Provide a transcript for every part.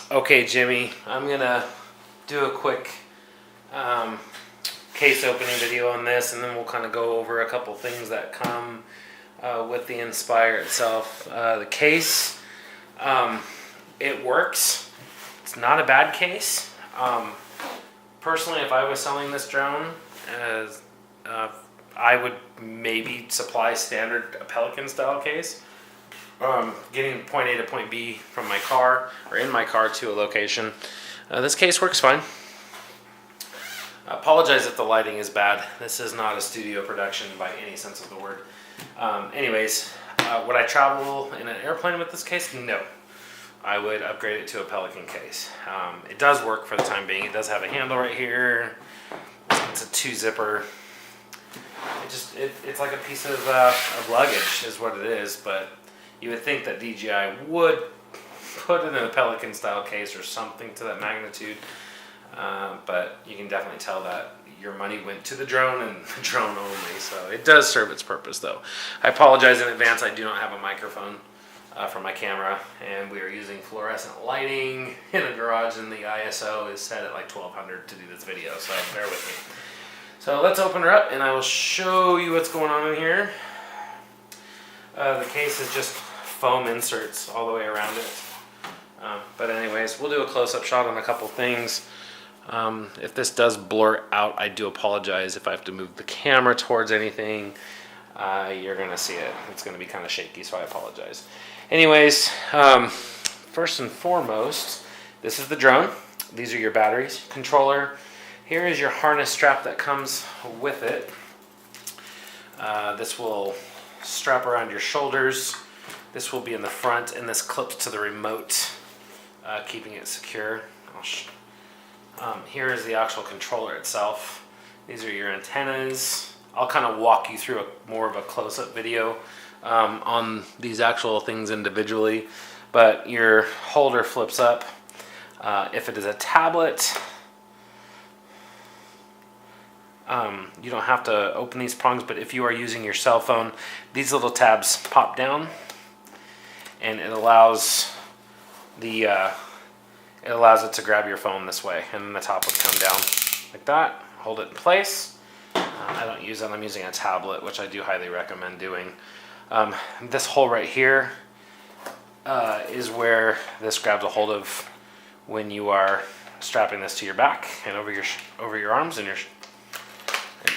Okay, Jimmy, I'm gonna do a quick case opening video on this, and then we'll kind of go over a couple things that come with the Inspire itself. The case, it works. It's not a bad case. Personally, if I was selling this drone, I would maybe supply standard Pelican style case. Getting point A to point B from my car or in my car to a location. This case works fine. I apologize if the lighting is bad. This is not a studio production by any sense of the word. Anyways, would I travel in an airplane with this case? No. I would upgrade it to a Pelican case. It does work for the time being. It does have a handle right here. It's a 2-zipper. It's like a piece of luggage is what it is, but you would think that DJI would put it in a Pelican style case or something to that magnitude, but you can definitely tell that your money went to the drone and the drone only, so it does serve its purpose though. I apologize in advance, I do not have a microphone for my camera, and we are using fluorescent lighting in a garage, and the ISO is set at like 1200 to do this video, so bear with me. So let's open her up and I will show you what's going on in here. The case is just foam inserts all the way around it. But anyways, we'll do a close-up shot on a couple things. If this does blur out, I do apologize. If I have to move the camera towards anything, you're going to see it. It's going to be kind of shaky, so I apologize. Anyways, first and foremost, this is the drone. These are your batteries, controller. Here is your harness strap that comes with it. This will strap around your shoulders. This will be in the front, and this clips to the remote, keeping it secure. Here is the actual controller itself. These are your antennas. I'll kind of walk you through more of a close-up video on these actual things individually, but your holder flips up. If it is a tablet, you don't have to open these prongs, but if you are using your cell phone, these little tabs pop down, and it allows it to grab your phone this way, and then the top would come down like that. Hold it in place. I don't use it. I'm using a tablet, which I do highly recommend doing. This hole right here is where this grabs a hold of when you are strapping this to your back and over your arms, and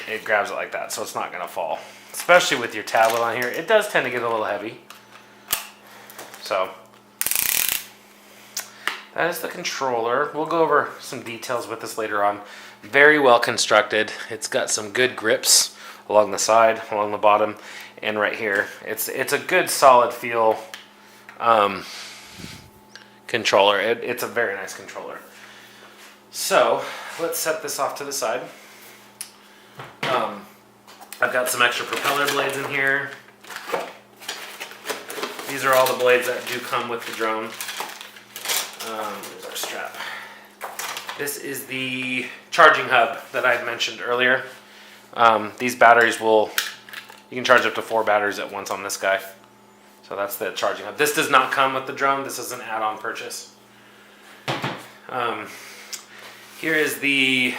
it grabs it like that, so it's not going to fall. Especially with your tablet on here, it does tend to get a little heavy. So that is the controller. We'll go over some details with this later on. Very well constructed. It's got some good grips along the side, along the bottom, and right here. It's a good solid feel controller. It's a very nice controller. So let's set this off to the side. I've got some extra propeller blades in here. These are all the blades that do come with the drone. There's our strap. This is the charging hub that I had mentioned earlier. These batteries you can charge up to 4 batteries at once on this guy. So that's the charging hub. This does not come with the drone. This is an add-on purchase. Here is the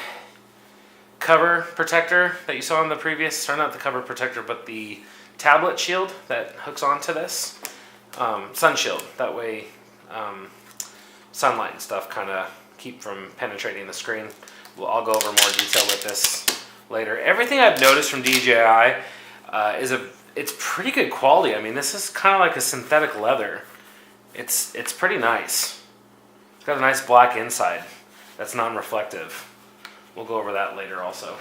cover protector that you saw in the previous, or not the cover protector, but the tablet shield that hooks onto this. Sun shield. That way sunlight and stuff kind of keep from penetrating the screen. I'll go over more detail with this later. Everything I've noticed from DJI it's pretty good quality. I mean, this is kind of like a synthetic leather. It's pretty nice. It's got a nice black inside that's non-reflective. We'll go over that later also.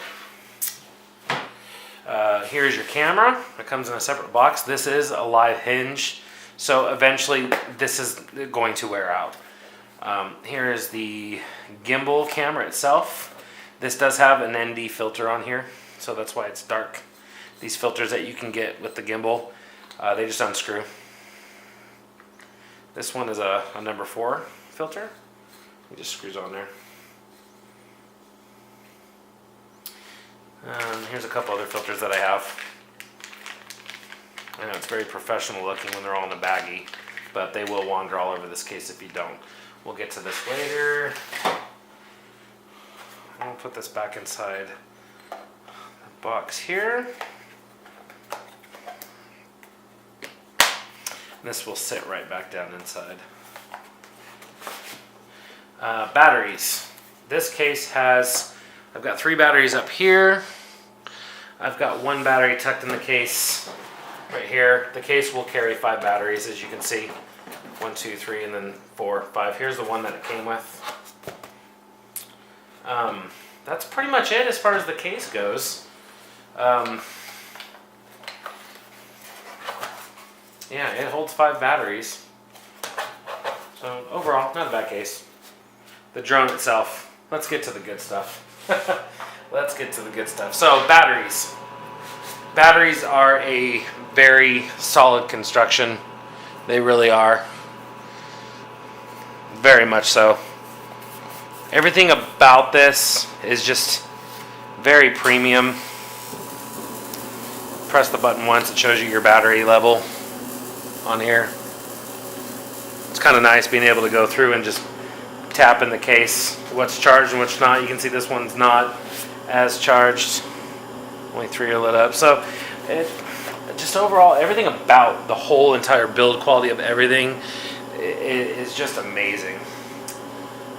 Here's your camera. It comes in a separate box. This is a live hinge, so eventually this is going to wear out. Here is the gimbal camera itself. This does have an ND filter on here, so that's why it's dark. These filters that you can get with the gimbal, they just unscrew. This one is a number 4 filter. It just screws on there. Here's a couple other filters that I have. I know it's very professional looking when they're all in a baggie. but they will wander all over this case if you don't. We'll get to this later. I'll put this back inside the box here. This will sit right back down inside. Batteries. This case has, I've got 3 batteries up here. I've got 1 battery tucked in the case right here. The case will carry 5 batteries, as you can see. 1, 2, 3, and then 4, 5. Here's the one that it came with. That's pretty much it as far as the case goes. Yeah, it holds 5 batteries. So overall, not a bad case. The drone itself. Let's get to the good stuff. Let's get to the good stuff. So batteries. Batteries are a very solid construction. They really are. Very much so. Everything about this is just very premium. Press the button once, it shows you your battery level on here. It's kind of nice being able to go through and just tap in the case what's charged and what's not. You can see this one's not as charged. Only 3 are lit up. So just overall, everything about the whole entire build quality of everything is just amazing.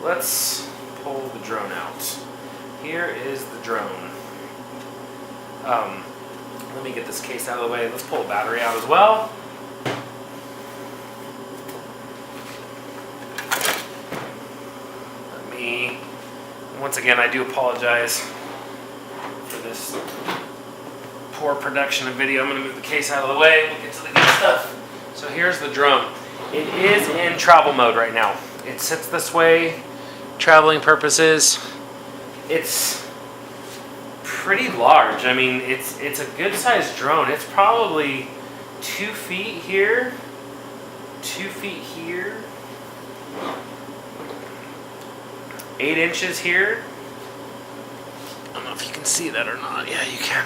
Let's pull the drone out. Here is the drone. Let me get this case out of the way. Let's pull the battery out as well. Once again, I do apologize for this poor production of video. I'm going to move the case out of the way. We'll get to the good stuff. So here's the drone. It is in travel mode right now. It sits this way, traveling purposes. It's pretty large. I mean, it's a good sized drone. It's probably 2 feet here, 2 feet here. 8 inches here. I don't know if you can see that or not. Yeah, you can.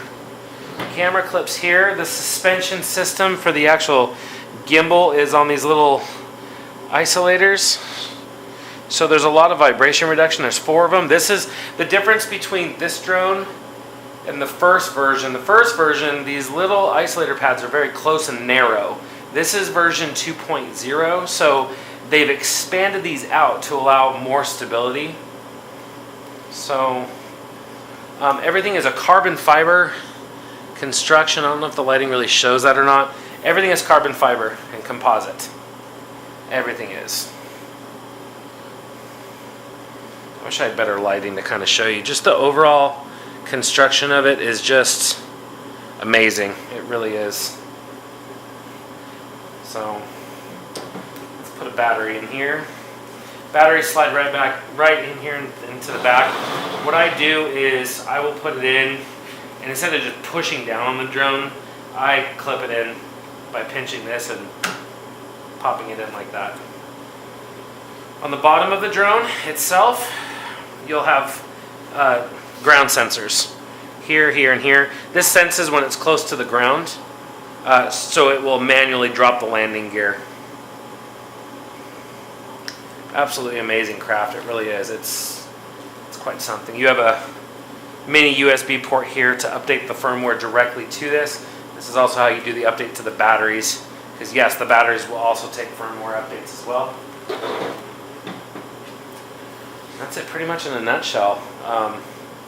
Camera clips here. The suspension system for the actual gimbal is on these little isolators. So there's a lot of vibration reduction. There's 4 of them. This is the difference between this drone and the first version. The first version, these little isolator pads are very close and narrow. This is version 2.0, so they've expanded these out to allow more stability. So everything is a carbon fiber construction. I don't know if the lighting really shows that or not. Everything is carbon fiber and composite. Everything is. I wish I had better lighting to kind of show you. Just the overall construction of it is just amazing. It really is. So let's put a battery in here. Batteries slide right in here into the back. What I do is I will put it in, and instead of just pushing down on the drone, I clip it in by pinching this and popping it in like that. On the bottom of the drone itself, you'll have ground sensors. Here, here, and here. This senses when it's close to the ground, so it will manually drop the landing gear. Absolutely amazing craft, it really is. It's quite something. You have a mini USB port here to update the firmware directly to this. This is also how you do the update to the batteries, because yes, the batteries will also take firmware updates as well. That's it pretty much in a nutshell.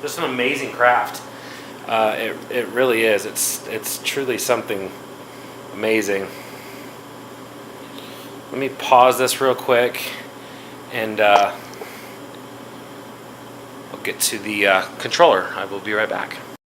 Just an amazing craft. It really is. It's truly something amazing. Let me pause this real quick, and we'll get to the controller. I will be right back.